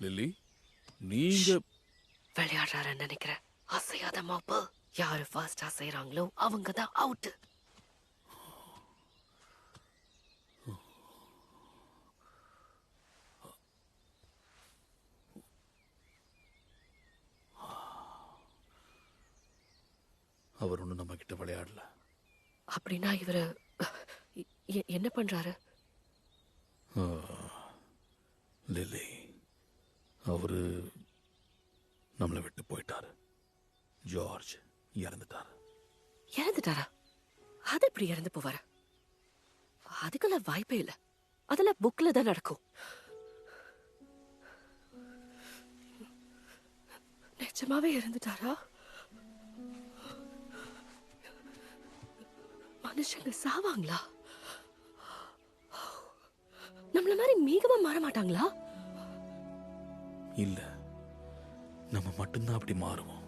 Lily நீங்க விளையாடுறாருன்னு நினைக்கிறேன். அசையாத மாப்பு. யாரு ஃபர்ஸ்ட் அசைறாங்களோ அவங்க தான் அவுட். அவர் ஒன்றும் நம்ம கிட்ட விளையாடல. அப்படின்னா இவரு என்ன பண்றாரு? லில்லி அவரு நம்மளை விட்டு போயிட்டாரு. ஜார்ஜ் இறந்துட்டாரு. இறந்துட்டாரா? அது எப்படி இறந்து போவாரு? அதுக்கெல்லாம் வாய்ப்பே இல்ல. அதெல்லாம் புக்ல தான் நடக்கும். நிஜமாவே இறந்துட்டாரா? மனுஷங்க சாவாங்களா? நம்மள மாதிரி மீகமா மாற மாட்டாங்களா? இல்ல, நம்ம மட்டும்தான் அப்படி மாறுவோம்.